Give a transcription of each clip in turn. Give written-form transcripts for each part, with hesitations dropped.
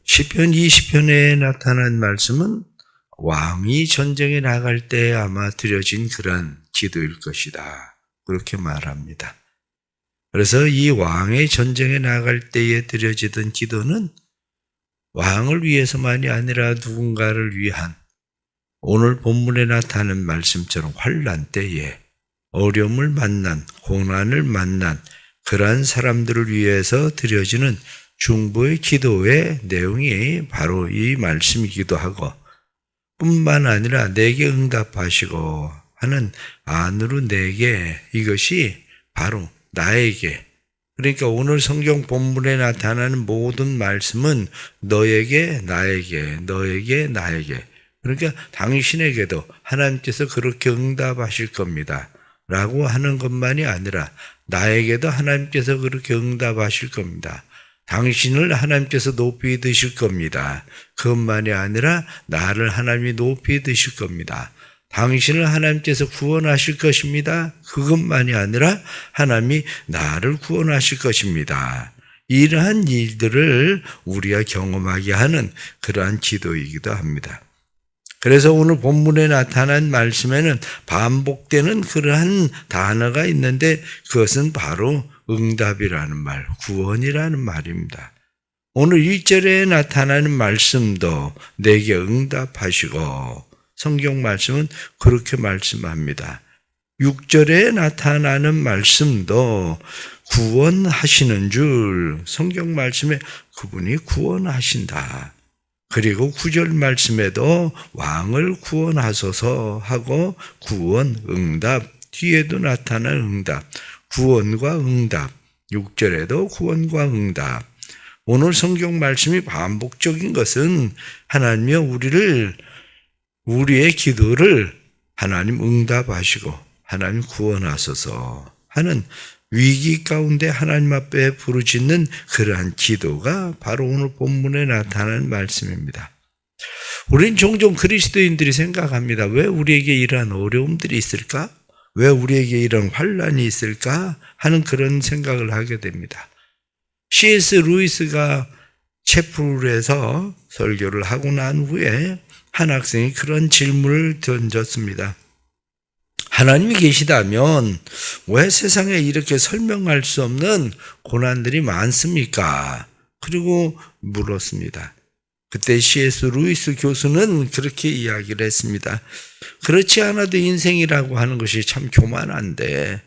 시편 20편에 나타난 말씀은 왕이 전쟁에 나갈 때 아마 드려진 그런 기도일 것이다. 그렇게 말합니다. 그래서 이 왕의 전쟁에 나갈 때에 드려지던 기도는 왕을 위해서만이 아니라 누군가를 위한 오늘 본문에 나타나는 말씀처럼 환난 때에 어려움을 만난, 고난을 만난 그러한 사람들을 위해서 드려지는 중보의 기도의 내용이 바로 이 말씀이기도 하고 뿐만 아니라 내게 응답하시고 하는 안으로 내게 이것이 바로 나에게 그러니까 오늘 성경 본문에 나타나는 모든 말씀은 너에게 나에게 너에게 나에게 그러니까 당신에게도 하나님께서 그렇게 응답하실 겁니다. 라고 하는 것만이 아니라 나에게도 하나님께서 그렇게 응답하실 겁니다. 당신을 하나님께서 높이 드실 겁니다. 그것만이 아니라 나를 하나님이 높이 드실 겁니다. 당신을 하나님께서 구원하실 것입니다. 그것만이 아니라 하나님이 나를 구원하실 것입니다. 이러한 일들을 우리가 경험하게 하는 그러한 기도이기도 합니다. 그래서 오늘 본문에 나타난 말씀에는 반복되는 그러한 단어가 있는데 그것은 바로 응답이라는 말, 구원이라는 말입니다. 오늘 1절에 나타나는 말씀도 내게 응답하시고 성경 말씀은 그렇게 말씀합니다. 6절에 나타나는 말씀도 구원하시는 줄 성경 말씀에 그분이 구원하신다. 그리고 9절 말씀에도 왕을 구원하소서 하고 구원, 응답, 뒤에도 나타난 응답, 구원과 응답, 6절에도 구원과 응답. 오늘 성경 말씀이 반복적인 것은 하나님이 우리의 기도를 하나님 응답하시고 하나님 구원하소서 하는 위기 가운데 하나님 앞에 부르짖는 그러한 기도가 바로 오늘 본문에 나타나는 말씀입니다. 우린 종종 그리스도인들이 생각합니다. 왜 우리에게 이러한 어려움들이 있을까? 왜 우리에게 이런 환난이 있을까? 하는 그런 생각을 하게 됩니다. C.S. 루이스가 채플에서 설교를 하고 난 후에 한 학생이 그런 질문을 던졌습니다. 하나님이 계시다면 왜 세상에 이렇게 설명할 수 없는 고난들이 많습니까? 그리고 물었습니다. 그때 C.S. 루이스 교수는 그렇게 이야기를 했습니다. 그렇지 않아도 인생이라고 하는 것이 참 교만한데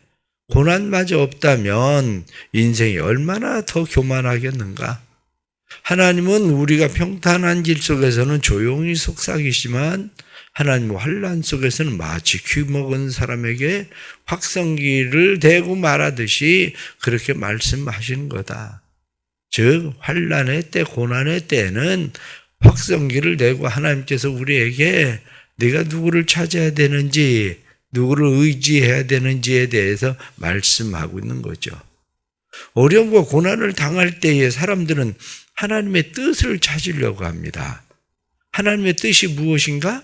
고난마저 없다면 인생이 얼마나 더 교만하겠는가? 하나님은 우리가 평탄한 길 속에서는 조용히 속삭이시지만 하나님 환난 속에서는 마치 귀먹은 사람에게 확성기를 대고 말하듯이 그렇게 말씀하시는 거다. 즉 환난의 때, 고난의 때에는 확성기를 내고 하나님께서 우리에게 네가 누구를 찾아야 되는지, 누구를 의지해야 되는지에 대해서 말씀하고 있는 거죠. 어려움과 고난을 당할 때에 사람들은 하나님의 뜻을 찾으려고 합니다. 하나님의 뜻이 무엇인가?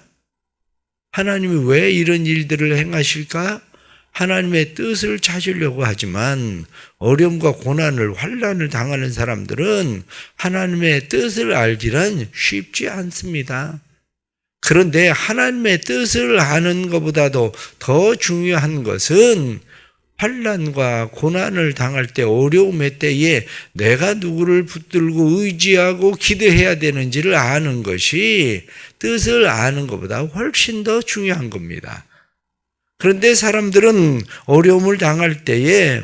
하나님이 왜 이런 일들을 행하실까? 하나님의 뜻을 찾으려고 하지만 어려움과 고난을 환난을 당하는 사람들은 하나님의 뜻을 알기란 쉽지 않습니다. 그런데 하나님의 뜻을 아는 것보다도 더 중요한 것은 환난과 고난을 당할 때 어려움의 때에 내가 누구를 붙들고 의지하고 기도해야 되는지를 아는 것이 뜻을 아는 것보다 훨씬 더 중요한 겁니다. 그런데 사람들은 어려움을 당할 때에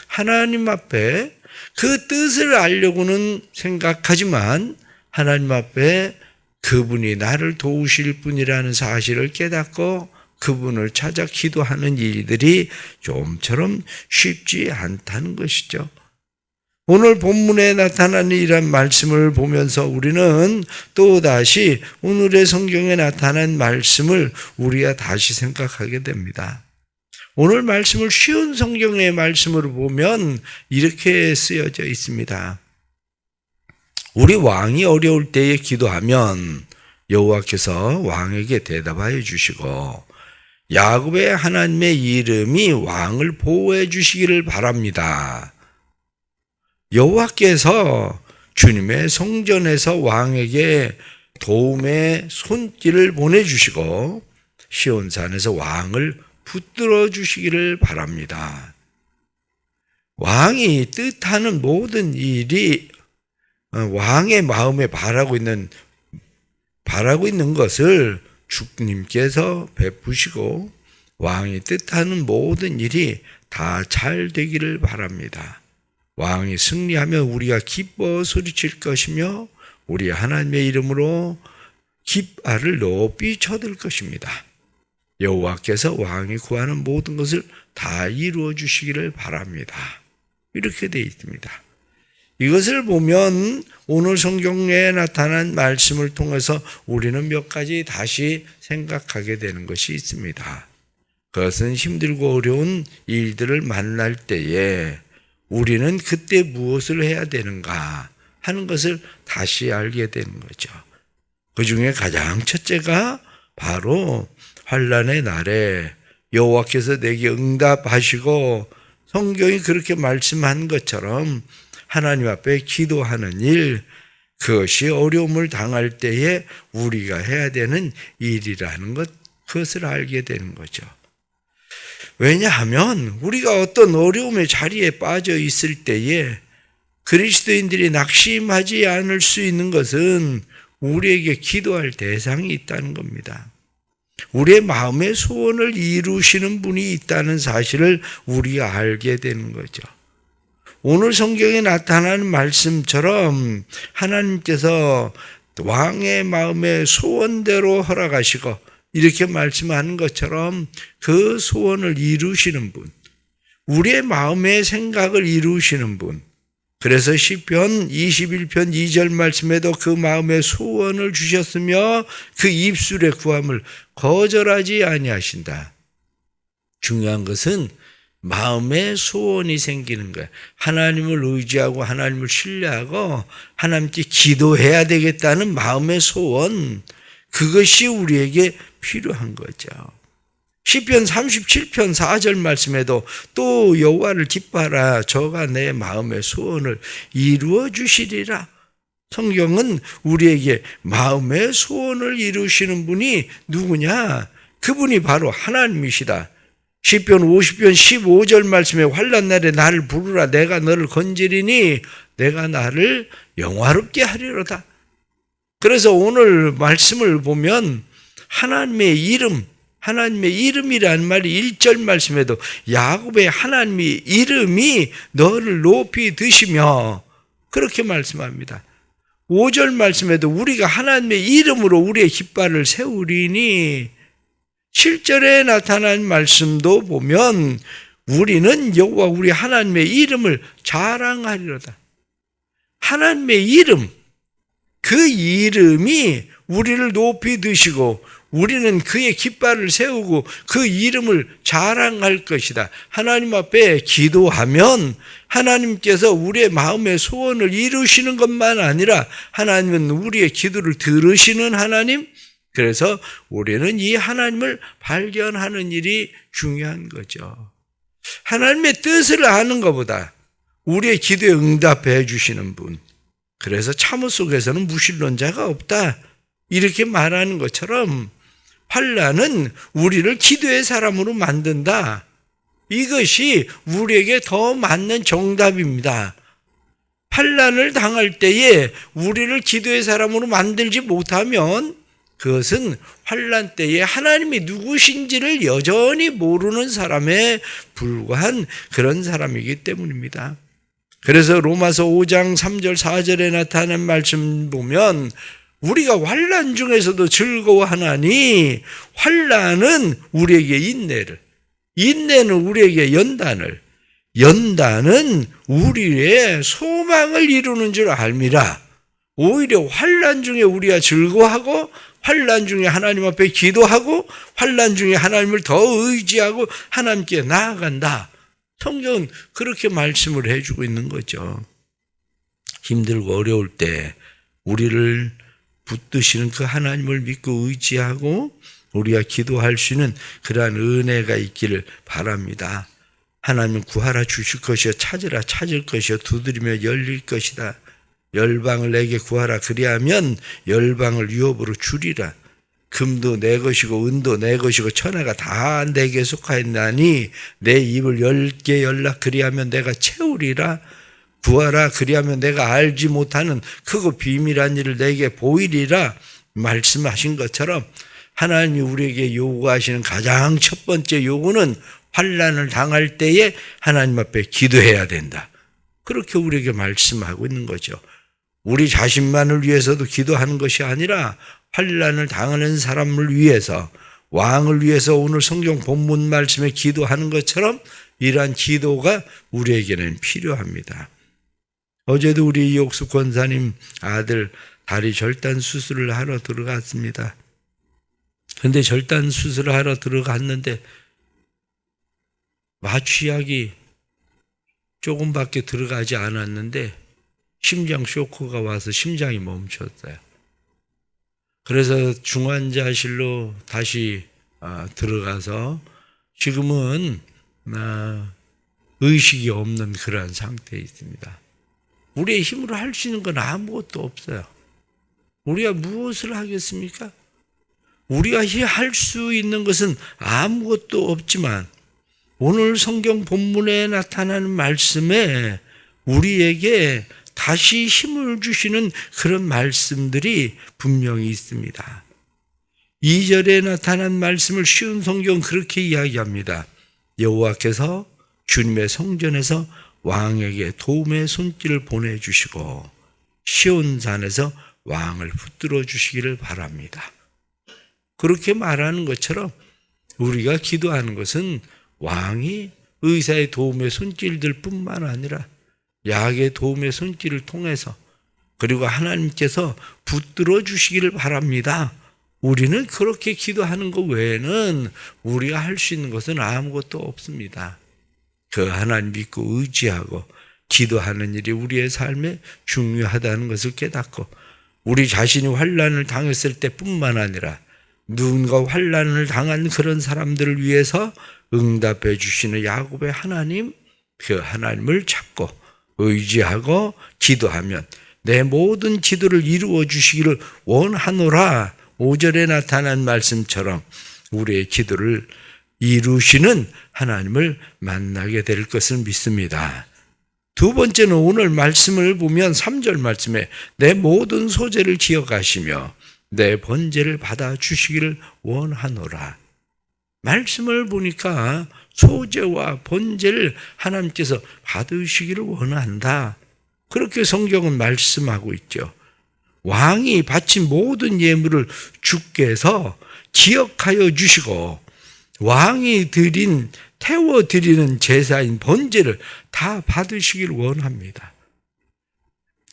하나님 앞에 그 뜻을 알려고는 생각하지만 하나님 앞에 그분이 나를 도우실 분이라는 사실을 깨닫고 그분을 찾아 기도하는 일들이 좀처럼 쉽지 않다는 것이죠. 오늘 본문에 나타나는 이런 말씀을 보면서 우리는 또다시 오늘의 성경에 나타난 말씀을 우리가 다시 생각하게 됩니다. 오늘 말씀을 쉬운 성경의 말씀으로 보면 이렇게 쓰여져 있습니다. 우리 왕이 어려울 때에 기도하면 여호와께서 왕에게 대답하여 주시고 야곱의 하나님의 이름이 왕을 보호해 주시기를 바랍니다. 여호와께서 주님의 성전에서 왕에게 도움의 손길을 보내주시고 시온산에서 왕을 붙들어 주시기를 바랍니다. 왕이 뜻하는 모든 일이 왕의 마음에 바라고 있는 것을 주님께서 베푸시고 왕이 뜻하는 모든 일이 다 잘 되기를 바랍니다. 왕이 승리하면 우리가 기뻐 소리칠 것이며 우리 하나님의 이름으로 깃발을 높이 쳐들 것입니다. 여호와께서 왕이 구하는 모든 것을 다 이루어 주시기를 바랍니다. 이렇게 되어 있습니다. 이것을 보면 오늘 성경에 나타난 말씀을 통해서 우리는 몇 가지 다시 생각하게 되는 것이 있습니다. 그것은 힘들고 어려운 일들을 만날 때에 우리는 그때 무엇을 해야 되는가 하는 것을 다시 알게 되는 거죠. 그 중에 가장 첫째가 바로 환난의 날에 여호와께서 내게 응답하시고 성경이 그렇게 말씀한 것처럼 하나님 앞에 기도하는 일, 그것이 어려움을 당할 때에 우리가 해야 되는 일이라는 것, 그것을 알게 되는 거죠. 왜냐하면 우리가 어떤 어려움의 자리에 빠져 있을 때에 그리스도인들이 낙심하지 않을 수 있는 것은 우리에게 기도할 대상이 있다는 겁니다. 우리의 마음의 소원을 이루시는 분이 있다는 사실을 우리가 알게 되는 거죠. 오늘 성경에 나타나는 말씀처럼 하나님께서 왕의 마음의 소원대로 허락하시고 이렇게 말씀하는 것처럼 그 소원을 이루시는 분, 우리의 마음의 생각을 이루시는 분, 그래서 시편 21편 2절 말씀에도 그 마음의 소원을 주셨으며 그 입술의 구함을 거절하지 아니하신다. 중요한 것은 마음의 소원이 생기는 거예요. 하나님을 의지하고 하나님을 신뢰하고 하나님께 기도해야 되겠다는 마음의 소원, 그것이 우리에게 필요한 거죠. 시편 37편 4절 말씀에도 또 여호와를 기뻐하라, 저가 내 마음의 소원을 이루어 주시리라. 성경은 우리에게 마음의 소원을 이루시는 분이 누구냐? 그분이 바로 하나님이시다. 시편 50편 15절 말씀에 환난 날에 나를 부르라, 내가 너를 건지리니 내가 나를 영화롭게 하리로다. 그래서 오늘 말씀을 보면 하나님의 이름이라는 말이 1절 말씀에도 야곱의 하나님의 이름이 너를 높이 드시며 그렇게 말씀합니다. 5절 말씀에도 우리가 하나님의 이름으로 우리의 깃발을 세우리니, 7절에 나타난 말씀도 보면 우리는 여호와 우리 하나님의 이름을 자랑하리로다. 하나님의 이름, 그 이름이 우리를 높이 드시고 우리는 그의 깃발을 세우고 그 이름을 자랑할 것이다. 하나님 앞에 기도하면 하나님께서 우리의 마음의 소원을 이루시는 것만 아니라 하나님은 우리의 기도를 들으시는 하나님, 그래서 우리는 이 하나님을 발견하는 일이 중요한 거죠. 하나님의 뜻을 아는 것보다 우리의 기도에 응답해 주시는 분, 그래서 참호 속에서는 무신론자가 없다, 이렇게 말하는 것처럼 환난은 우리를 기도의 사람으로 만든다. 이것이 우리에게 더 맞는 정답입니다. 환난을 당할 때에 우리를 기도의 사람으로 만들지 못하면 그것은 환난 때에 하나님이 누구신지를 여전히 모르는 사람에 불과한 그런 사람이기 때문입니다. 그래서 로마서 5장 3절 4절에 나타난 말씀 보면 우리가 환난 중에서도 즐거워하나니, 환난은 우리에게 인내는 우리에게 연단은 우리의 소망을 이루는 줄 알미라. 오히려 환난 중에 우리가 즐거워하고 환난 중에 하나님 앞에 기도하고 환난 중에 하나님을 더 의지하고 하나님께 나아간다. 성경은 그렇게 말씀을 해주고 있는 거죠. 힘들고 어려울 때 우리를 붙드시는 그 하나님을 믿고 의지하고 우리가 기도할 수 있는 그러한 은혜가 있기를 바랍니다. 하나님은 구하라 주실 것이요, 찾으라 찾을 것이요, 두드리며 열릴 것이다. 열방을 내게 구하라. 그리하면 열방을 유업으로 주리라. 금도 내 것이고 은도 내 것이고 천하가 다 내게 속하였나니 내 입을 10개 열라. 그리하면 내가 채우리라. 구하라. 그리하면 내가 알지 못하는 크고 비밀한 일을 내게 보이리라. 말씀하신 것처럼 하나님이 우리에게 요구하시는 가장 첫 번째 요구는 환난을 당할 때에 하나님 앞에 기도해야 된다. 그렇게 우리에게 말씀하고 있는 거죠. 우리 자신만을 위해서도 기도하는 것이 아니라 환난을 당하는 사람을 위해서, 왕을 위해서 오늘 성경 본문 말씀에 기도하는 것처럼 이러한 기도가 우리에게는 필요합니다. 어제도 우리 이옥수 권사님 아들 다리 절단 수술을 하러 들어갔습니다. 그런데 절단 수술을 하러 들어갔는데 마취약이 조금밖에 들어가지 않았는데 심장 쇼크가 와서 심장이 멈췄어요. 그래서 중환자실로 다시 들어가서 지금은 의식이 없는 그러한 상태에 있습니다. 우리의 힘으로 할 수 있는 건 아무것도 없어요. 우리가 무엇을 하겠습니까? 우리가 할 수 있는 것은 아무것도 없지만 오늘 성경 본문에 나타나는 말씀에 우리에게 다시 힘을 주시는 그런 말씀들이 분명히 있습니다. 2절에 나타난 말씀을 쉬운 성경 그렇게 이야기합니다. 여호와께서 주님의 성전에서 왕에게 도움의 손길을 보내주시고 시온산에서 왕을 붙들어 주시기를 바랍니다. 그렇게 말하는 것처럼 우리가 기도하는 것은 왕이 의사의 도움의 손길들 뿐만 아니라 약의 도움의 손길을 통해서 그리고 하나님께서 붙들어 주시기를 바랍니다. 우리는 그렇게 기도하는 것 외에는 우리가 할 수 있는 것은 아무것도 없습니다. 그 하나님 믿고 의지하고 기도하는 일이 우리의 삶에 중요하다는 것을 깨닫고 우리 자신이 환난을 당했을 때뿐만 아니라 누군가 환난을 당한 그런 사람들을 위해서 응답해 주시는 야곱의 하나님, 그 하나님을 찾고 의지하고 기도하면 내 모든 기도를 이루어 주시기를 원하노라. 5절에 나타난 말씀처럼 우리의 기도를 이루시는 하나님을 만나게 될 것을 믿습니다. 두 번째는 오늘 말씀을 보면 3절 말씀에 내 모든 소재를 기억하시며 내 번제를 받아 주시기를 원하노라. 말씀을 보니까 소제와 번제를 하나님께서 받으시기를 원한다. 그렇게 성경은 말씀하고 있죠. 왕이 바친 모든 예물을 주께서 기억하여 주시고 왕이 태워 드리는 제사인 번제를 다 받으시기를 원합니다.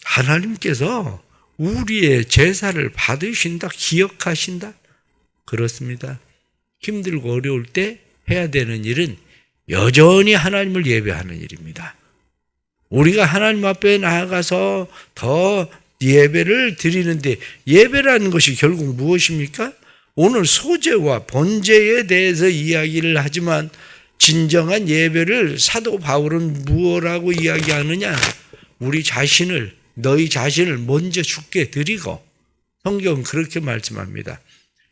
하나님께서 우리의 제사를 받으신다, 기억하신다. 그렇습니다. 힘들고 어려울 때 해야 되는 일은 여전히 하나님을 예배하는 일입니다. 우리가 하나님 앞에 나아가서 더 예배를 드리는데 예배라는 것이 결국 무엇입니까? 오늘 소제와 번제에 대해서 이야기를 하지만 진정한 예배를 사도 바울은 무엇라고 이야기하느냐? 우리 자신을, 너희 자신을 먼저 주께 드리고, 성경은 그렇게 말씀합니다.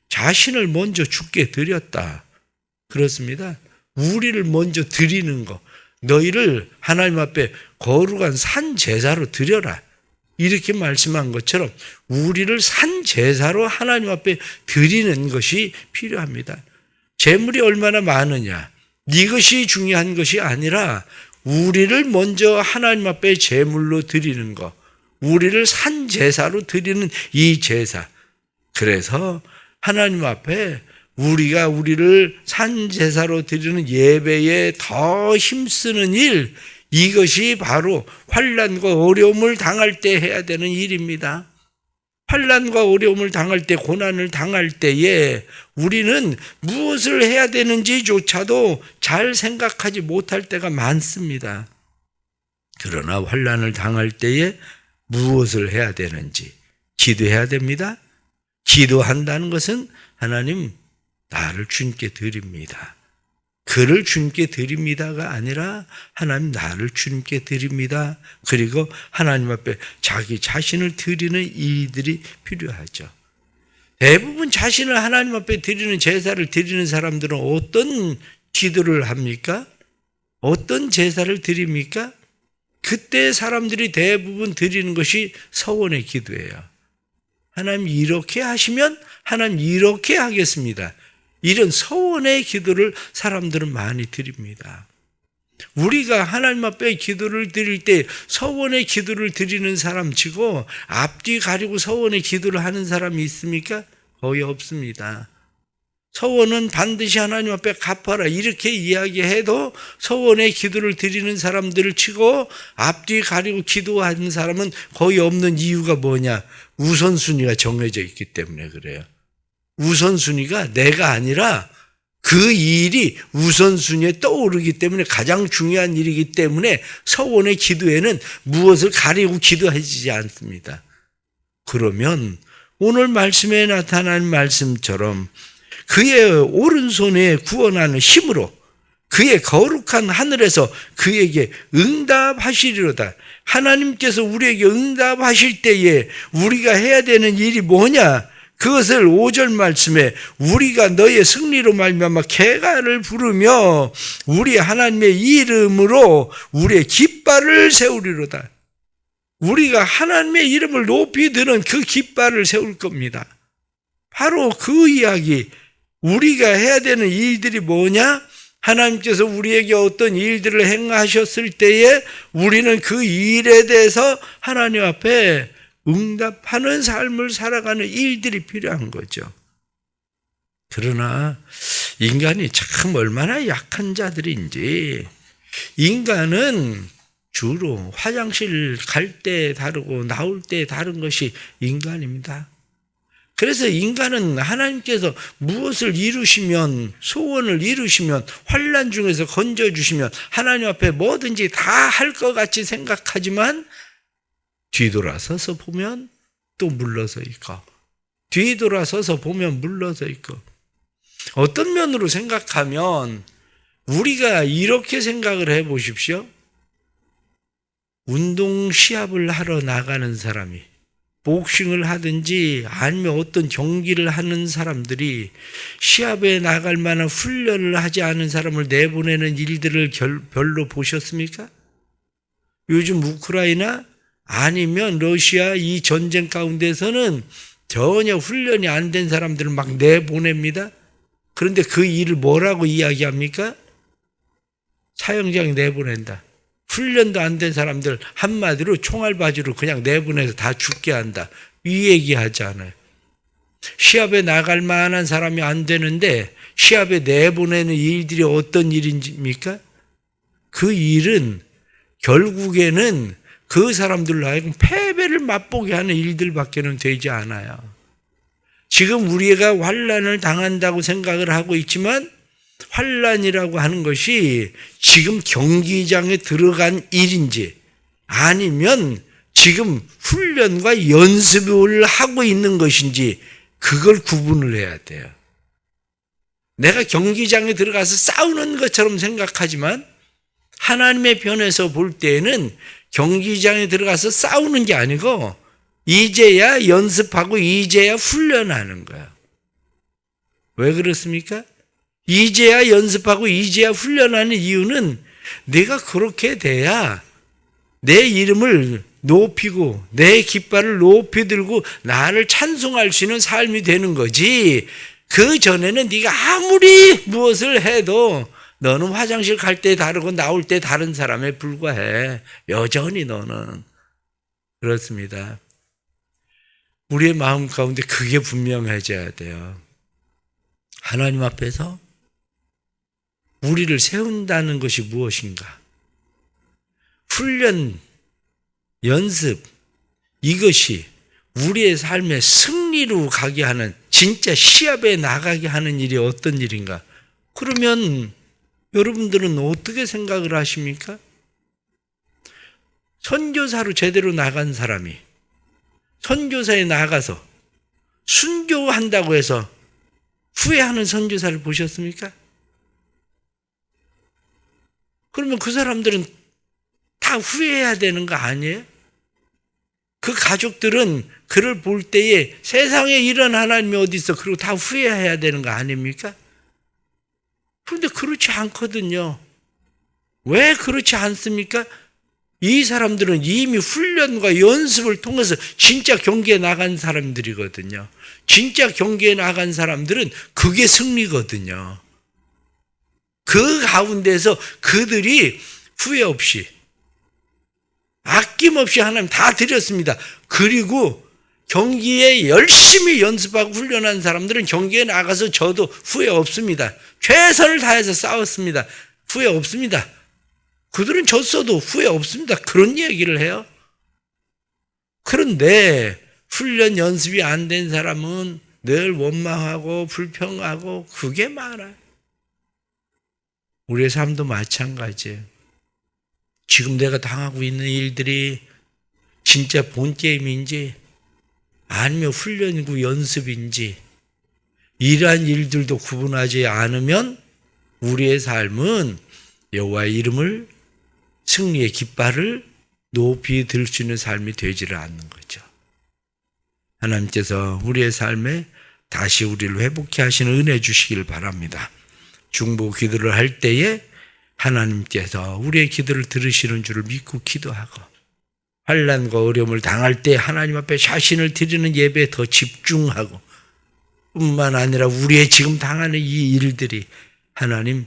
자신을 먼저 주께 드렸다. 그렇습니다. 우리를 먼저 드리는 거, 너희를 하나님 앞에 거룩한 산 제사로 드려라. 이렇게 말씀한 것처럼 우리를 산 제사로 하나님 앞에 드리는 것이 필요합니다. 재물이 얼마나 많으냐, 이것이 중요한 것이 아니라 우리를 먼저 하나님 앞에 제물로 드리는 것, 우리를 산 제사로 드리는 이 제사. 그래서 하나님 앞에 우리가 우리를 산 제사로 드리는 예배에 더 힘쓰는 일, 이것이 바로 환난과 어려움을 당할 때 해야 되는 일입니다. 환난과 어려움을 당할 때, 고난을 당할 때에 우리는 무엇을 해야 되는지조차도 잘 생각하지 못할 때가 많습니다. 그러나 환난을 당할 때에 무엇을 해야 되는지 기도해야 됩니다. 기도한다는 것은 하나님, 나를 주님께 드립니다. 그를 주님께 드립니다가 아니라 하나님 나를 주님께 드립니다. 그리고 하나님 앞에 자기 자신을 드리는 일들이 필요하죠. 대부분 자신을 하나님 앞에 드리는 제사를 드리는 사람들은 어떤 기도를 합니까? 어떤 제사를 드립니까? 그때 사람들이 대부분 드리는 것이 서원의 기도예요. 하나님 이렇게 하시면 하나님 이렇게 하겠습니다. 이런 서원의 기도를 사람들은 많이 드립니다. 우리가 하나님 앞에 기도를 드릴 때 서원의 기도를 드리는 사람 치고 앞뒤 가리고 서원의 기도를 하는 사람이 있습니까? 거의 없습니다. 서원은 반드시 하나님 앞에 갚아라 이렇게 이야기해도 서원의 기도를 드리는 사람들을 치고 앞뒤 가리고 기도하는 사람은 거의 없는 이유가 뭐냐? 우선순위가 정해져 있기 때문에 그래요. 우선순위가 내가 아니라 그 일이 우선순위에 떠오르기 때문에 가장 중요한 일이기 때문에 서원의 기도에는 무엇을 가리고 기도하지 않습니다. 그러면 오늘 말씀에 나타난 말씀처럼 그의 오른손에 구원하는 힘으로 그의 거룩한 하늘에서 그에게 응답하시리로다. 하나님께서 우리에게 응답하실 때에 우리가 해야 되는 일이 뭐냐? 그것을 5절 말씀에 우리가 너의 승리로 말미암아 개가를 부르며 우리 하나님의 이름으로 우리의 깃발을 세우리로다. 우리가 하나님의 이름을 높이 드는 그 깃발을 세울 겁니다. 바로 그 이야기, 우리가 해야 되는 일들이 뭐냐? 하나님께서 우리에게 어떤 일들을 행하셨을 때에 우리는 그 일에 대해서 하나님 앞에 응답하는 삶을 살아가는 일들이 필요한 거죠. 그러나 인간이 참 얼마나 약한 자들인지, 인간은 주로 화장실 갈 때 다르고 나올 때 다른 것이 인간입니다. 그래서 인간은 하나님께서 무엇을 이루시면, 소원을 이루시면, 환난 중에서 건져주시면 하나님 앞에 뭐든지 다 할 것 같이 생각하지만 뒤돌아서서 보면 또 물러서 있고, 뒤돌아서서 보면 물러서 있고, 어떤 면으로 생각하면 우리가 이렇게 생각을 해 보십시오. 운동 시합을 하러 나가는 사람이, 복싱을 하든지 아니면 어떤 경기를 하는 사람들이 시합에 나갈 만한 훈련을 하지 않은 사람을 내보내는 일들을 별로 보셨습니까? 요즘 우크라이나 아니면 러시아 이 전쟁 가운데서는 전혀 훈련이 안 된 사람들을 막 내보냅니다. 그런데 그 일을 뭐라고 이야기합니까? 사형장에 내보낸다. 훈련도 안 된 사람들 한마디로 총알바지로 그냥 내보내서 다 죽게 한다. 이 얘기하지 않아요. 시합에 나갈 만한 사람이 안 되는데 시합에 내보내는 일들이 어떤 일입니까? 그 일은 결국에는 그 사람들로 하여금 패배를 맛보게 하는 일들밖에는 되지 않아요. 지금 우리가 환난을 당한다고 생각을 하고 있지만 환난이라고 하는 것이 지금 경기장에 들어간 일인지 아니면 지금 훈련과 연습을 하고 있는 것인지 그걸 구분을 해야 돼요. 내가 경기장에 들어가서 싸우는 것처럼 생각하지만 하나님의 편에서 볼 때에는 경기장에 들어가서 싸우는 게 아니고 이제야 연습하고 이제야 훈련하는 거야. 왜 그렇습니까? 이제야 연습하고 이제야 훈련하는 이유는 내가 그렇게 돼야 내 이름을 높이고 내 깃발을 높이 들고 나를 찬송할 수 있는 삶이 되는 거지. 그 전에는 네가 아무리 무엇을 해도 너는 화장실 갈 때 다르고 나올 때 다른 사람에 불과해. 여전히 너는. 그렇습니다. 우리의 마음 가운데 그게 분명해져야 돼요. 하나님 앞에서 우리를 세운다는 것이 무엇인가? 훈련, 연습, 이것이 우리의 삶의 승리로 가게 하는, 진짜 시합에 나가게 하는 일이 어떤 일인가? 그러면 여러분들은 어떻게 생각을 하십니까? 선교사로 제대로 나간 사람이 선교사에 나가서 순교한다고 해서 후회하는 선교사를 보셨습니까? 그러면 그 사람들은 다 후회해야 되는 거 아니에요? 그 가족들은 그를 볼 때에 세상에 이런 하나님이 어디 있어? 그리고 다 후회해야 되는 거 아닙니까? 그런데 그렇지 않거든요. 왜 그렇지 않습니까? 이 사람들은 이미 훈련과 연습을 통해서 진짜 경기에 나간 사람들이거든요. 진짜 경기에 나간 사람들은 그게 승리거든요. 그 가운데서 그들이 후회 없이 아낌없이 하나님 다 드렸습니다. 그리고 경기에 열심히 연습하고 훈련한 사람들은 경기에 나가서 저도 후회 없습니다. 최선을 다해서 싸웠습니다. 후회 없습니다. 그들은 졌어도 후회 없습니다. 그런 얘기를 해요. 그런데 훈련 연습이 안 된 사람은 늘 원망하고 불평하고 그게 많아요. 우리의 삶도 마찬가지예요. 지금 내가 당하고 있는 일들이 진짜 본게임인지 아니면 훈련이고 연습인지 이러한 일들도 구분하지 않으면 우리의 삶은 여호와의 이름을 승리의 깃발을 높이 들 수 있는 삶이 되지를 않는 거죠. 하나님께서 우리의 삶에 다시 우리를 회복케 하시는 은혜 주시길 바랍니다. 중보 기도를 할 때에 하나님께서 우리의 기도를 들으시는 줄을 믿고 기도하고 환난과 어려움을 당할 때 하나님 앞에 자신을 드리는 예배에 더 집중하고 뿐만 아니라 우리의 지금 당하는 이 일들이 하나님의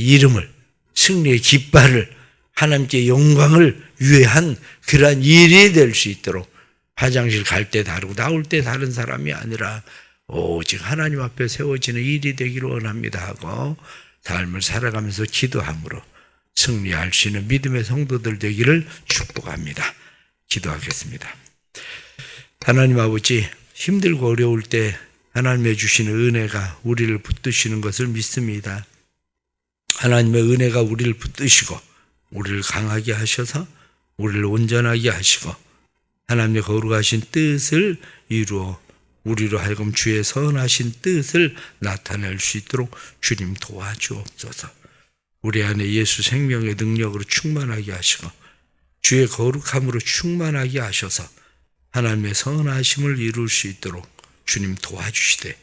이름을 승리의 깃발을 하나님께 영광을 위한 그러한 일이 될 수 있도록 화장실 갈 때 다르고 나올 때 다른 사람이 아니라 오직 하나님 앞에 세워지는 일이 되기를 원합니다 하고 삶을 살아가면서 기도함으로 승리할 수 있는 믿음의 성도들 되기를 축복합니다. 기도하겠습니다. 하나님 아버지, 힘들고 어려울 때 하나님의 주시는 은혜가 우리를 붙드시는 것을 믿습니다. 하나님의 은혜가 우리를 붙드시고 우리를 강하게 하셔서 우리를 온전하게 하시고 하나님의 거룩하신 뜻을 이루어 우리로 하여금 주의 선하신 뜻을 나타낼 수 있도록 주님 도와주옵소서. 우리 안에 예수 생명의 능력으로 충만하게 하시고 주의 거룩함으로 충만하게 하셔서 하나님의 선하심을 이룰 수 있도록 주님 도와주시되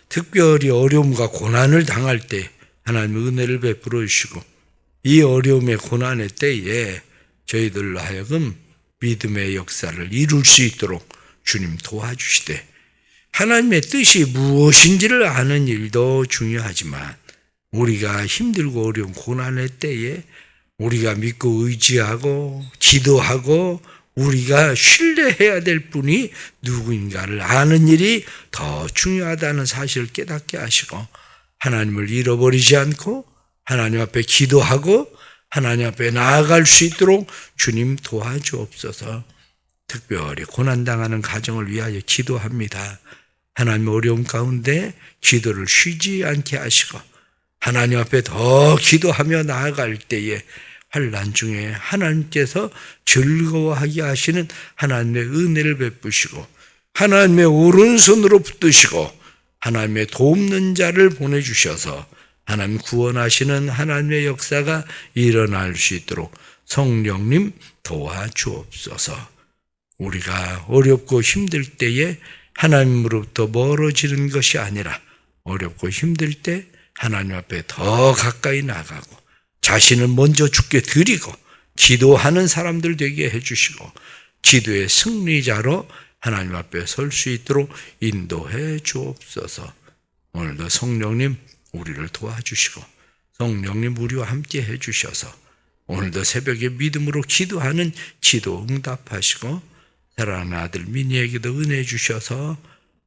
특별히 어려움과 고난을 당할 때 하나님의 은혜를 베풀어 주시고 이 어려움의 고난의 때에 저희들로 하여금 믿음의 역사를 이룰 수 있도록 주님 도와주시되 하나님의 뜻이 무엇인지를 아는 일도 중요하지만 우리가 힘들고 어려운 고난의 때에 우리가 믿고 의지하고 기도하고 우리가 신뢰해야 될 분이 누구인가를 아는 일이 더 중요하다는 사실을 깨닫게 하시고 하나님을 잃어버리지 않고 하나님 앞에 기도하고 하나님 앞에 나아갈 수 있도록 주님 도와주옵소서. 특별히 고난당하는 가정을 위하여 기도합니다. 하나님의 어려움 가운데 기도를 쉬지 않게 하시고 하나님 앞에 더 기도하며 나아갈 때에 환난 중에 하나님께서 즐거워하게 하시는 하나님의 은혜를 베푸시고 하나님의 오른손으로 붙드시고 하나님의 돕는 자를 보내주셔서 하나님 구원하시는 하나님의 역사가 일어날 수 있도록 성령님 도와주옵소서. 우리가 어렵고 힘들 때에 하나님으로부터 멀어지는 것이 아니라 어렵고 힘들 때 하나님 앞에 더 가까이 나가고 자신을 먼저 주께 드리고 기도하는 사람들 되게 해주시고 기도의 승리자로 하나님 앞에 설 수 있도록 인도해 주옵소서. 오늘도 성령님 우리를 도와주시고 성령님 우리와 함께 해주셔서 오늘도 새벽에 믿음으로 기도하는 기도 응답하시고 사랑하는 아들 미니에게도 은혜 주셔서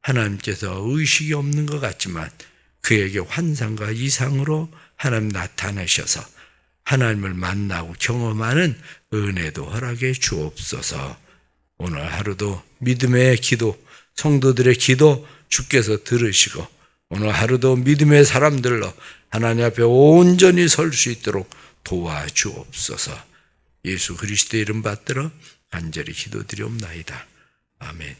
하나님께서 의식이 없는 것 같지만 그에게 환상과 이상으로 하나님 나타내셔서 하나님을 만나고 경험하는 은혜도 허락해 주옵소서. 오늘 하루도 믿음의 기도, 성도들의 기도 주께서 들으시고 오늘 하루도 믿음의 사람들로 하나님 앞에 온전히 설 수 있도록 도와주옵소서. 예수 그리스도의 이름 받들어 간절히 기도드리옵나이다. 아멘.